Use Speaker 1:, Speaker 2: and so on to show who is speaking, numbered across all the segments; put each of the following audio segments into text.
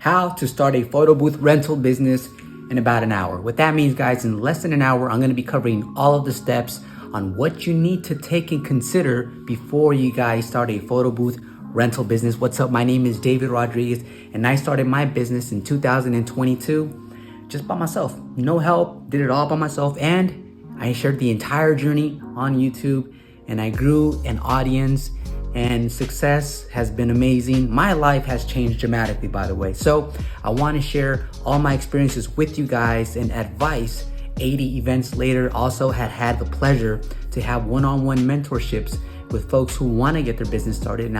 Speaker 1: how to start a photo booth rental business in about an hour. What that means, guys, in less than an hour, I'm gonna be covering all of the steps on what you need to take and consider before you guys start a photo booth rental business. What's up? My name is David Rodriguez, and I started my business in 2022 just by myself. No help, did it all by myself, and I shared the entire journey on YouTube, and I grew an audience, and success has been amazing. My life has changed dramatically, by the way. So I want to share all my experiences with you guys and advice. 80 events later, also had the pleasure to have one-on-one mentorships with folks who want to get their business started. And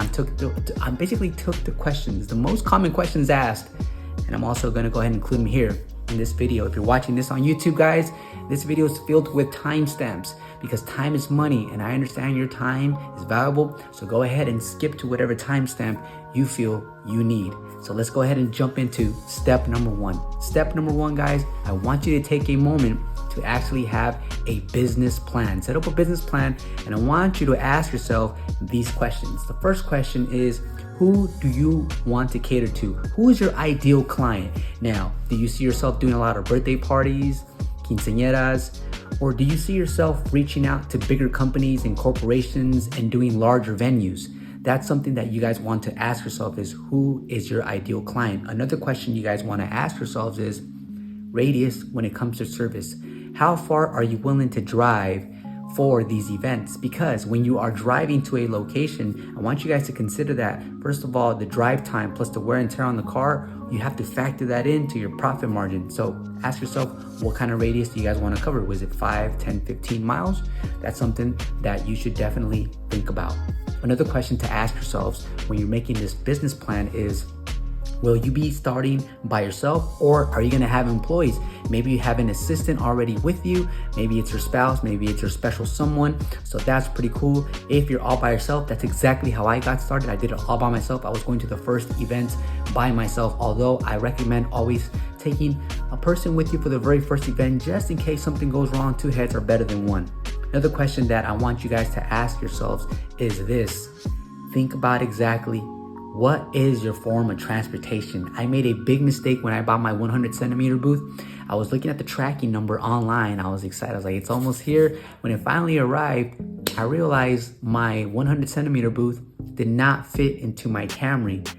Speaker 1: I basically took the questions, the most common questions asked, and I'm also going to go ahead and include them here in this video. If you're watching this on YouTube, guys, this video is filled with timestamps because time is money, and I understand your time is valuable. So go ahead and skip to whatever timestamp you feel you need. So let's go ahead and jump into step number one. Step number one, guys, I want you to take a moment to actually have a business plan. Set up a business plan, and I want you to ask yourself these questions. The first question is, who do you want to cater to? Who is your ideal client? Now, do you see yourself doing a lot of birthday parties, quinceañeras, or do you see yourself reaching out to bigger companies and corporations and doing larger venues? That's something that you guys want to ask yourself, is who is your ideal client? Another question you guys want to ask yourselves is radius when it comes to service. How far are you willing to drive for these events? Because when you are driving to a location, I want you guys to consider that, first of all, the drive time plus the wear and tear on the car, you have to factor that into your profit margin. So ask yourself, what kind of radius do you guys want to cover? Was it 5, 10, 15 miles? That's something that you should definitely think about. Another question to ask yourselves when you're making this business plan is, will you be starting by yourself, or are you gonna have employees? Maybe you have an assistant already with you. Maybe it's your spouse, maybe it's your special someone. So that's pretty cool. If you're all by yourself, that's exactly how I got started. I did it all by myself. I was going to the first events by myself, although I recommend always taking a person with you for the very first event, just in case something goes wrong. 2 heads are better than 1. Another question that I want you guys to ask yourselves is this. Think about exactly what is your form of transportation. I made a big mistake when I bought my 100 centimeter booth. I was looking at the tracking number online. I was excited. I was like, it's almost here. When it finally arrived, I realized my 100 centimeter booth did not fit into my Camry.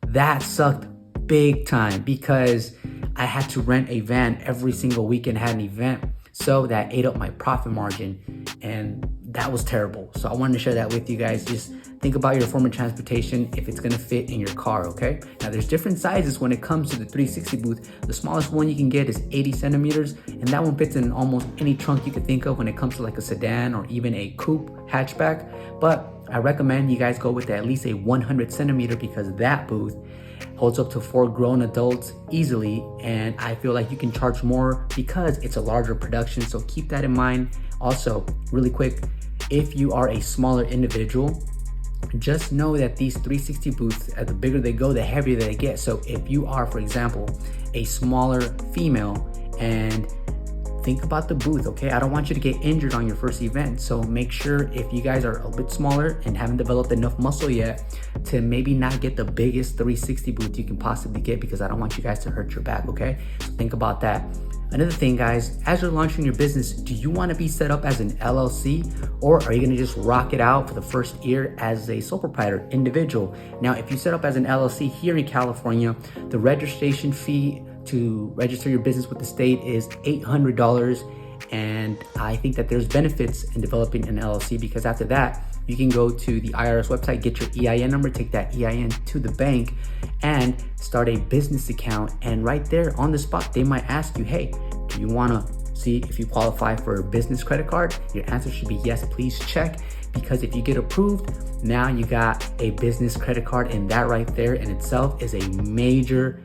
Speaker 1: That sucked big time because I had to rent a van every single weekend, had an event. So that ate up my profit margin, and that was terrible. So I wanted to share that with you guys. Just think about your form of transportation if it's gonna fit in your car, okay? Now there's different sizes when it comes to the 360 booth. The smallest one you can get is 80 centimeters, and that one fits in almost any trunk you could think of when it comes to like a sedan or even a coupe hatchback. But I recommend you guys go with at least a 100 centimeter because that booth holds up to 4 grown adults easily, and I feel like you can charge more because it's a larger production. So keep that in mind. Also, really quick, if you are a smaller individual, just know that these 360 booths, the bigger they go, the heavier they get. So if you are, for example, a smaller female, and think about the booth, okay? I don't want you to get injured on your first event. So make sure, if you guys are a bit smaller and haven't developed enough muscle yet, to maybe not get the biggest 360 booth you can possibly get, because I don't want you guys to hurt your back, okay? So think about that. Another thing, guys, as you're launching your business, do you want to be set up as an LLC, or are you going to just rock it out for the first year as a sole proprietor, individual? Now, if you set up as an LLC here in California, the registration fee to register your business with the state is $800. And I think that there's benefits in developing an LLC, because after that, you can go to the IRS website, get your EIN number, take that EIN to the bank, and start a business account. And right there on the spot, they might ask you, hey, do you want to see if you qualify for a business credit card? Your answer should be yes, please check. Because if you get approved, now you got a business credit card, and that right there in itself is a major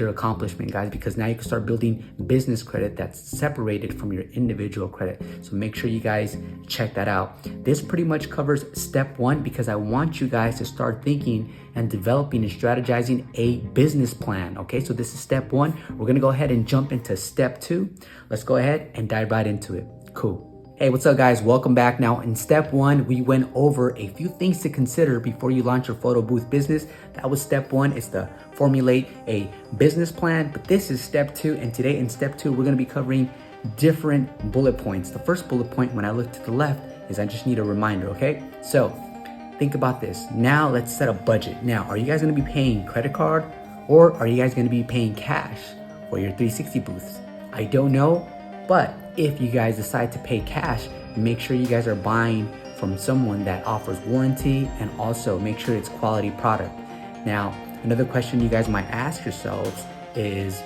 Speaker 1: accomplishment, guys, because now you can start building business credit that's separated from your individual credit. So make sure you guys check that out. This pretty much covers step 1, because I want you guys to start thinking and developing and strategizing a business plan. Okay, so this is step 1. We're gonna go ahead and jump into step 2. Let's go ahead and dive right into it. Cool. Hey, what's up guys? Welcome back. Now in step one, we went over a few things to consider before you launch your photo booth business. That was step one, is to formulate a business plan. But this is step two, and today in step two, we're gonna be covering different bullet points. The first bullet point, when I look to the left, is I just need a reminder, okay? So think about this. Now let's set a budget. Now, are you guys gonna be paying credit card or are you guys gonna be paying cash for your 360 booths? I don't know, but if you guys decide to pay cash, make sure you guys are buying from someone that offers warranty, and also make sure it's quality product. Now, another question you guys might ask yourselves is,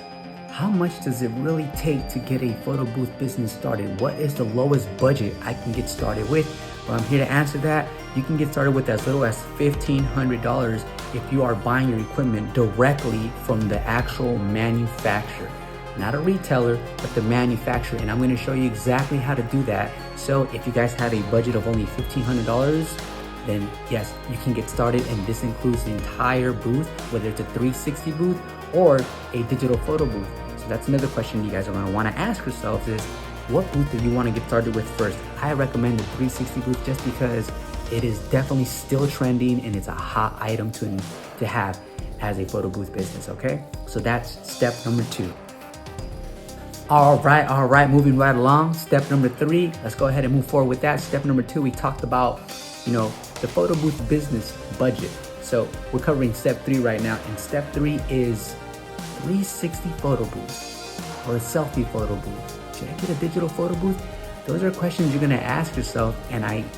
Speaker 1: how much does it really take to get a photo booth business started? What is the lowest budget I can get started with? Well, I'm here to answer that. You can get started with as little as $1,500 if you are buying your equipment directly from the actual manufacturer. Not a retailer, but the manufacturer. And I'm gonna show you exactly how to do that. So if you guys have a budget of only $1,500, then yes, you can get started. And this includes the entire booth, whether it's a 360 booth or a digital photo booth. So that's another question you guys are gonna wanna ask yourselves is, what booth do you wanna get started with first? I recommend the 360 booth just because it is definitely still trending and it's a hot item to have as a photo booth business, okay? So that's step number two. All right, moving right along. Step number three, let's go ahead and move forward with that. Step number two, we talked about, the photo booth business budget. So we're covering step three right now. And step three is 360 photo booth or a selfie photo booth. Should I get a digital photo booth? Those are questions you're gonna ask yourself, and I'm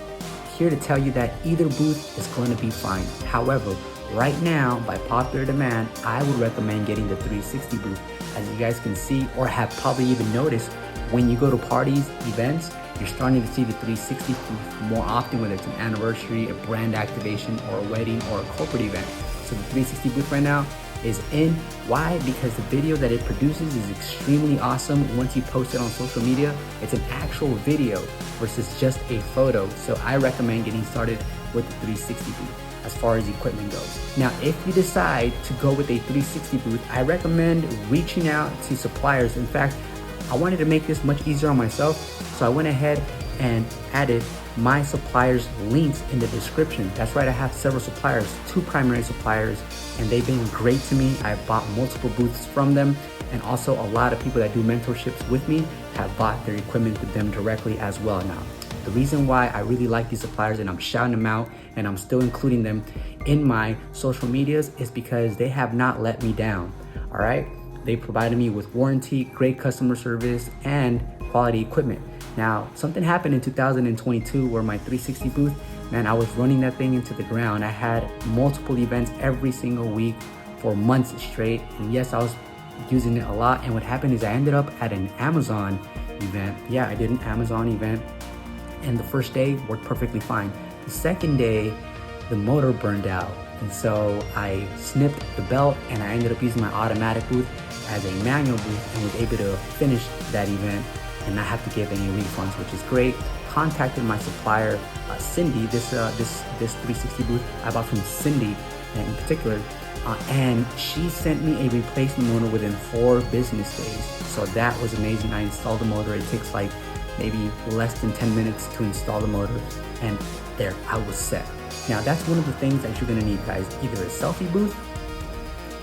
Speaker 1: here to tell you that either booth is going to be fine. However, right now, by popular demand, I would recommend getting the 360 booth. As you guys can see, or have probably even noticed, when you go to parties, events, you're starting to see the 360 booth more often, whether it's an anniversary, a brand activation, or a wedding, or a corporate event. So the 360 booth right now is in. Why? Because the video that it produces is extremely awesome. Once you post it on social media, it's an actual video versus just a photo. So I recommend getting started with the 360 booth as far as equipment goes. Now, if you decide to go with a 360 booth, I recommend reaching out to suppliers. In fact, I wanted to make this much easier on myself, so I went ahead and added my suppliers' links in the description. That's right, I have several suppliers, 2 primary suppliers, and they've been great to me. I bought multiple booths from them, and also a lot of people that do mentorships with me have bought their equipment with them directly as well. Now, the reason why I really like these suppliers and I'm shouting them out and I'm still including them in my social medias is because they have not let me down, all right? They provided me with warranty, great customer service, and quality equipment. Now, something happened in 2022 where my 360 booth, man, I was running that thing into the ground. I had multiple events every single week for months straight. And yes, I was using it a lot. And what happened is I ended up at an Amazon event. Yeah, I did an Amazon event. And the first day worked perfectly fine. The second day, the motor burned out. And so I snipped the belt and I ended up using my automatic booth as a manual booth and was able to finish that event and not have to give any refunds, which is great. Contacted my supplier, Cindy. This 360 booth I bought from Cindy in particular, and she sent me a replacement motor within 4 business days. So that was amazing. I installed the motor. It takes like maybe less than 10 minutes to install the motor, and there, I was set. Now that's one of the things that you're gonna need, guys, either a selfie booth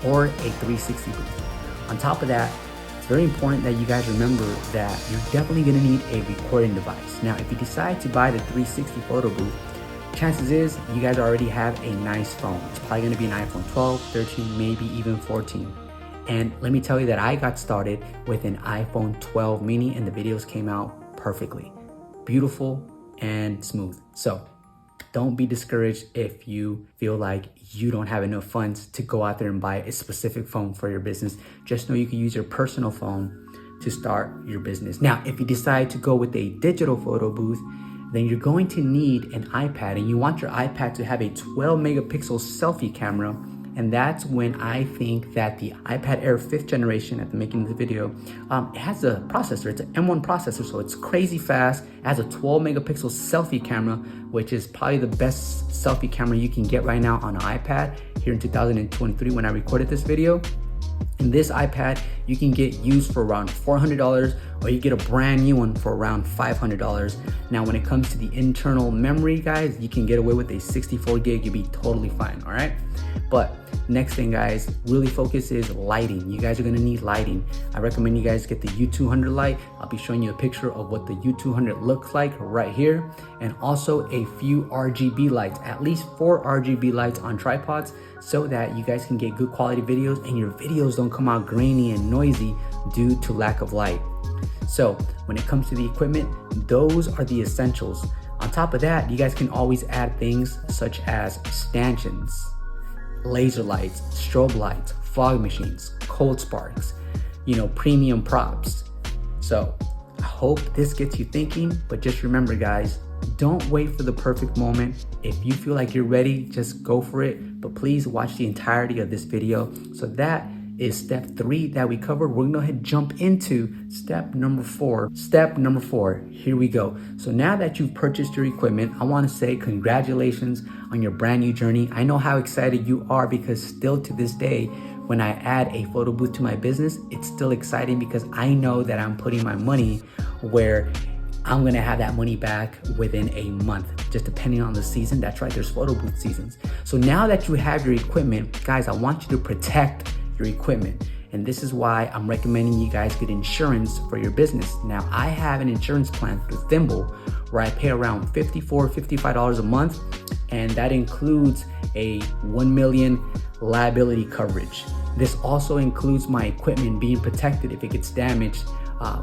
Speaker 1: or a 360 booth. On top of that, it's very important that you guys remember that you're definitely gonna need a recording device. Now, if you decide to buy the 360 photo booth, chances is you guys already have a nice phone. It's probably gonna be an iPhone 12, 13, maybe even 14. And let me tell you that I got started with an iPhone 12 mini and the videos came out perfectly. Beautiful and smooth. So don't be discouraged if you feel like you don't have enough funds to go out there and buy a specific phone for your business. Just know you can use your personal phone to start your business. Now, if you decide to go with a digital photo booth, then you're going to need an iPad, and you want your iPad to have a 12 megapixel selfie camera. And that's when I think that the iPad Air 5th generation, at the making of the video, it has a processor. It's an M1 processor, so it's crazy fast. It has a 12 megapixel selfie camera, which is probably the best selfie camera you can get right now on an iPad here in 2023 when I recorded this video. This iPad you can get used for around $400, or you get a brand new one for around $500. Now, when it comes to the internal memory, guys, you can get away with a 64 gig. You'll be totally fine, all right? But next thing, guys, really focus is lighting. You guys are gonna need lighting. I recommend you guys get the U200 light. I'll be showing you a picture of what the U200 looks like right here, and also a few RGB lights, at least 4 RGB lights on tripods, so that you guys can get good quality videos and your videos don't come out grainy and noisy due to lack of light. So when it comes to the equipment, those are the essentials. On top of that, you guys can always add things such as stanchions, laser lights, strobe lights, fog machines, cold sparks, premium props. So I hope this gets you thinking, but just remember, guys, don't wait for the perfect moment. If you feel like you're ready, just go for it. But please watch the entirety of this video. So that is step 3 that we covered. We're gonna go ahead and jump into step number 4. Step number 4, here we go. So now that you've purchased your equipment, I wanna say congratulations on your brand new journey. I know how excited you are, because still to this day, when I add a photo booth to my business, it's still exciting because I know that I'm putting my money where I'm gonna have that money back within a month, just depending on the season. That's right, there's photo booth seasons. So now that you have your equipment, guys, I want you to protect your equipment. And this is why I'm recommending you guys get insurance for your business. Now, I have an insurance plan through Thimble where I pay around $54, $55 a month, and that includes a 1 million liability coverage. This also includes my equipment being protected if it gets damaged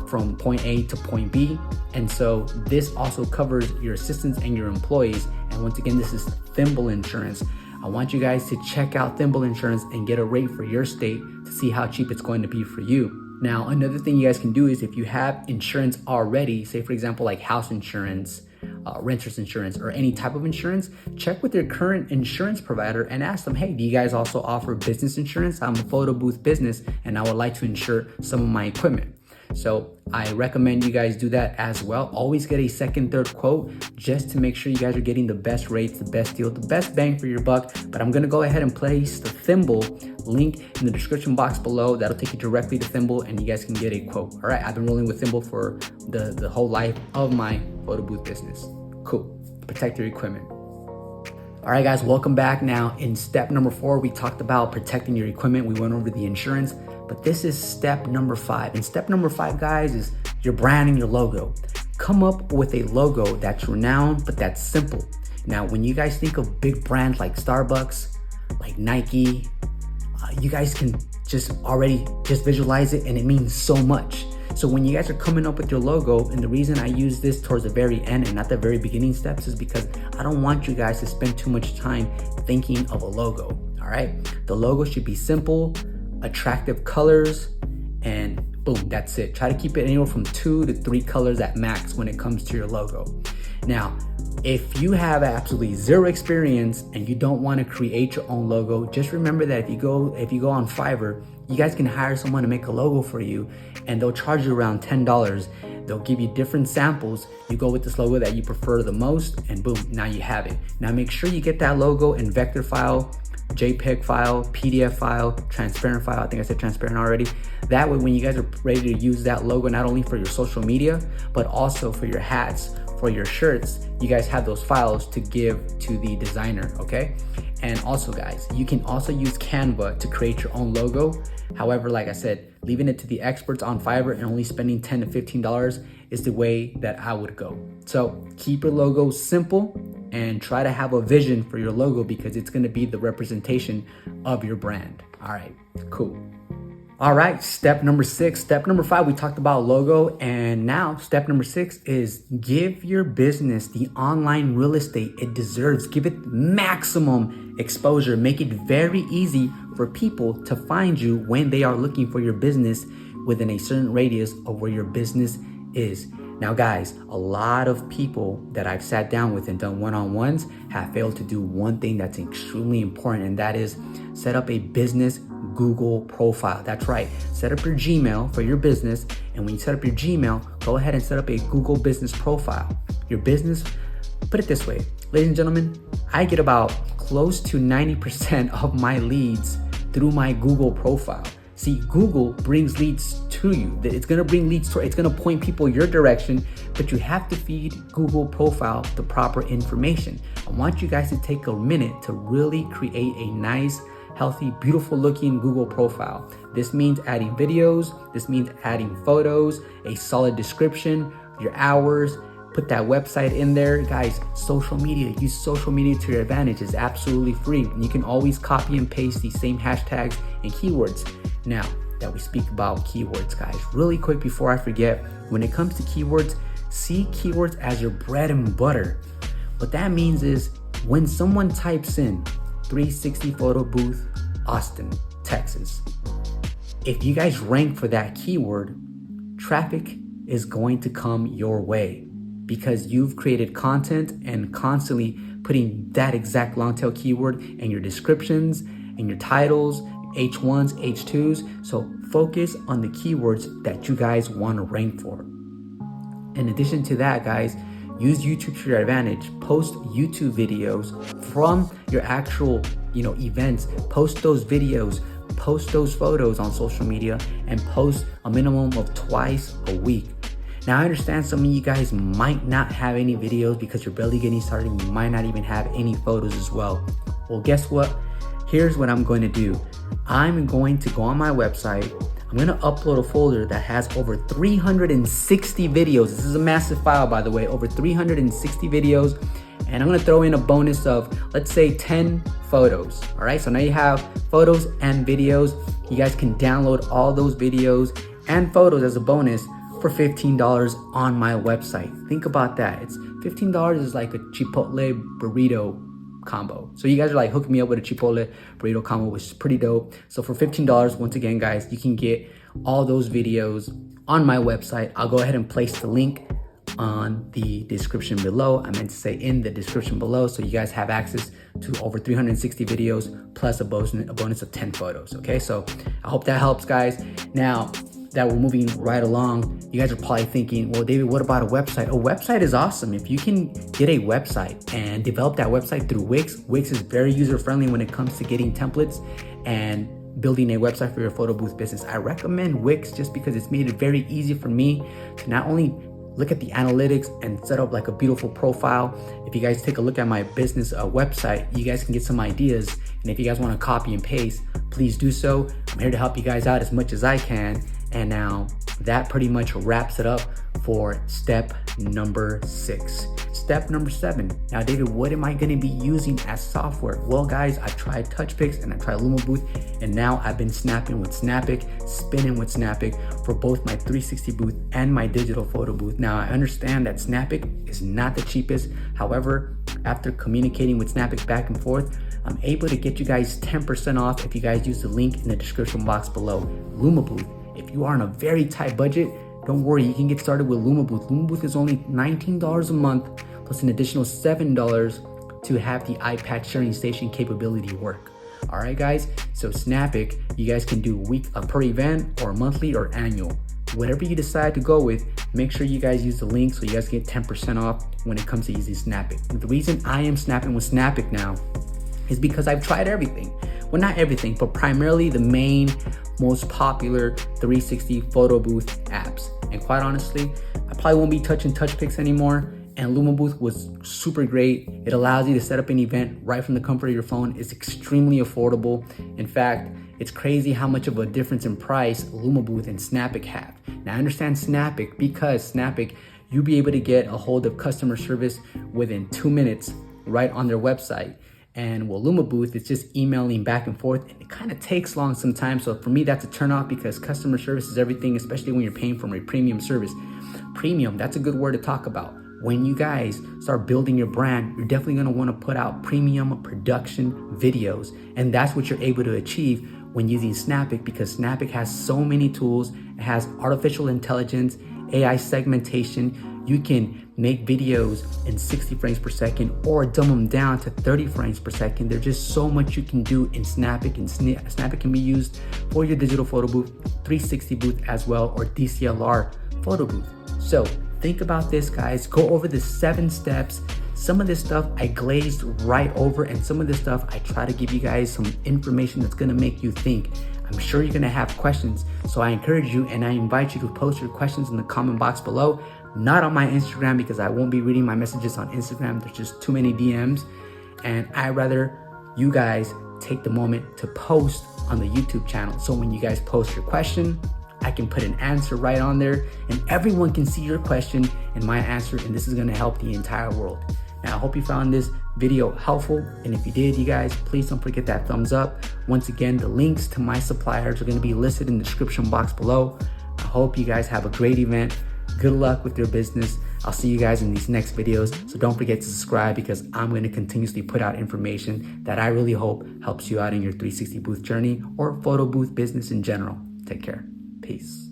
Speaker 1: from point A to point B. And so this also covers your assistants and your employees. And once again, this is Thimble Insurance. I want you guys to check out Thimble Insurance and get a rate for your state to see how cheap it's going to be for you. Now, another thing you guys can do is if you have insurance already, say for example, like house insurance, renter's insurance, or any type of insurance, check with your current insurance provider and ask them, hey, do you guys also offer business insurance? I'm a photo booth business and I would like to insure some of my equipment. So I recommend you guys do that as well. Always get a second, third quote just to make sure you guys are getting the best rates, the best deal, the best bang for your buck. But I'm gonna go ahead and place the Thimble link in the description box below. That'll take you directly to Thimble and you guys can get a quote. All right, I've been rolling with Thimble for the whole life of my photo booth business. Cool, protect your equipment. All right, guys, welcome back. Now in step number 4, we talked about protecting your equipment. We went over the insurance, but this is step number 5. And step number 5, guys, is your brand and your logo. Come up with a logo that's renowned, but that's simple. Now, when you guys think of big brands like Starbucks, like Nike, you guys can just visualize it and it means so much. So when you guys are coming up with your logo, and the reason I use this towards the very end and not the very beginning steps is because I don't want you guys to spend too much time thinking of a logo, all right? The logo should be simple, attractive colors, and boom, that's it. Try to keep it anywhere from 2 to 3 colors at max when it comes to your logo. Now, if you have absolutely zero experience and you don't want to create your own logo, just remember that if you go on Fiverr, you guys can hire someone to make a logo for you and they'll charge you around $10. They'll give you different samples. You go with this logo that you prefer the most and boom, now you have it. Now make sure you get that logo in vector file, JPEG file, PDF file, transparent file. I think I said transparent already. That way, when you guys are ready to use that logo, not only for your social media, but also for your hats, for your shirts, you guys have those files to give to the designer, okay? And also, guys, you can also use Canva to create your own logo. However, like I said, leaving it to the experts on Fiverr and only spending $10 to $15 is the way that I would go. So keep your logo simple and try to have a vision for your logo because it's gonna be the representation of your brand. All right, cool. All right, step number 6. Step number 5, we talked about logo, and now step number 6 is give your business the online real estate it deserves. Give it maximum exposure. Make it very easy for people to find you when they are looking for your business within a certain radius of where your business is. Now, guys, a lot of people that I've sat down with and done one-on-ones have failed to do one thing that's extremely important, and that is set up a business Google profile. That's right. Set up your Gmail for your business. And when you set up your Gmail, go ahead and set up a Google business profile. Your business, put it this way, ladies and gentlemen, I get about close to 90% of my leads through my Google profile. See, Google brings leads to you. It's gonna bring leads to, it's gonna point people your direction, but you have to feed Google profile the proper information. I want you guys to take a minute to really create a nice, healthy, beautiful looking Google profile. This means adding videos, this means adding photos, a solid description, your hours, put that website in there. Guys, social media, use social media to your advantage. It's absolutely free. You can always copy and paste these same hashtags and keywords. Now that we speak about keywords, guys, really quick before I forget, when it comes to keywords, see keywords as your bread and butter. What that means is when someone types in 360 photo booth, Austin, Texas, if you guys rank for that keyword, traffic is going to come your way because you've created content and constantly putting that exact long tail keyword in your descriptions, in your titles, H1s, H2s. So focus on the keywords that you guys want to rank for. In addition to that, guys, use YouTube to your advantage. Post YouTube videos from your actual, events. Post those videos, post those photos on social media, and post a minimum of twice a week. Now, I understand some of you guys might not have any videos because you're barely getting started. You might not even have any photos as well. Well, guess what? Here's what I'm going to do. I'm going to go on my website. I'm going to upload a folder that has over 360 videos. This is a massive file, by the way, over 360 videos. And I'm going to throw in a bonus of, let's say, 10 photos. All right. So now you have photos and videos. You guys can download all those videos and photos as a bonus for $15 on my website. Think about that. It's $15 is like a Chipotle burrito combo. So you guys are like hooking me up with a Chipotle burrito combo, which is pretty dope. So for $15, once again, guys, you can get all those videos on my website. I'll go ahead and place the link on the description below. I meant to say in the description below, so you guys have access to over 360 videos plus a bonus of 10 photos. Okay, so I hope that helps, guys. Now that we're moving right along, you guys are probably thinking, well, David, what about a website? A website is awesome. If you can get a website and develop that website through Wix, Wix is very user-friendly when it comes to getting templates and building a website for your photo booth business. I recommend Wix just because it's made it very easy for me to not only look at the analytics and set up like a beautiful profile. If you guys take a look at my business website, you guys can get some ideas. And if you guys want to copy and paste, please do so. I'm here to help you guys out as much as I can. And now that pretty much wraps it up for step number 6. Step number 7. Now, David, what am I going to be using as software? Well, guys, I tried TouchPix and I tried LumaBooth, and now I've been snapping with Snapic, spinning with Snapic for both my 360 booth and my digital photo booth. Now, I understand that Snapic is not the cheapest. However, after communicating with Snapic back and forth, I'm able to get you guys 10% off if you guys use the link in the description box below. LumaBooth, if you are on a very tight budget, don't worry, you can get started with LumaBooth. LumaBooth is only $19 a month plus an additional $7 to have the iPad sharing station capability work. All right, guys. So Snapic, you guys can do per event or monthly or annual. Whatever you decide to go with, make sure you guys use the link so you guys get 10% off when it comes to using Snapic. The reason I am snapping with Snapic now is because I've tried everything. Well, not everything, but primarily the main, most popular 360 photo booth apps. And quite honestly, I probably won't be touching TouchPix anymore. And LumaBooth was super great. It allows you to set up an event right from the comfort of your phone. It's extremely affordable. In fact, it's crazy how much of a difference in price LumaBooth and Snapic have. Now, I understand Snapic because Snapic, you'll be able to get a hold of customer service within 2 minutes right on their website. And with LumaBooth, it's just emailing back and forth, and it kind of takes long sometimes. So for me, that's a turnoff because customer service is everything, especially when you're paying for a premium service. Premium, that's a good word to talk about. When you guys start building your brand, you're definitely going to want to put out premium production videos. And that's what you're able to achieve when using Snapic, because Snapic has so many tools. It has artificial intelligence, AI segmentation. You can make videos in 60 frames per second or dumb them down to 30 frames per second. There's just so much you can do in Snapic, and Snapic can be used for your digital photo booth, 360 booth as well, or DCLR photo booth. So think about this, guys. Go over the 7 steps. Some of this stuff I glazed right over, and some of this stuff I try to give you guys some information that's gonna make you think. I'm sure you're gonna have questions. So I encourage you and I invite you to post your questions in the comment box below. Not on my Instagram, because I won't be reading my messages on Instagram. There's just too many DMs. And I'd rather you guys take the moment to post on the YouTube channel. So when you guys post your question, I can put an answer right on there and everyone can see your question and my answer, and this is gonna help the entire world. Now, I hope you found this video helpful, and if you did, you guys, please don't forget that thumbs up. Once again, the links to my suppliers are gonna be listed in the description box below. I hope you guys have a great event. Good luck with your business. I'll see you guys in these next videos. So don't forget to subscribe, because I'm going to continuously put out information that I really hope helps you out in your 360 booth journey or photo booth business in general. Take care. Peace.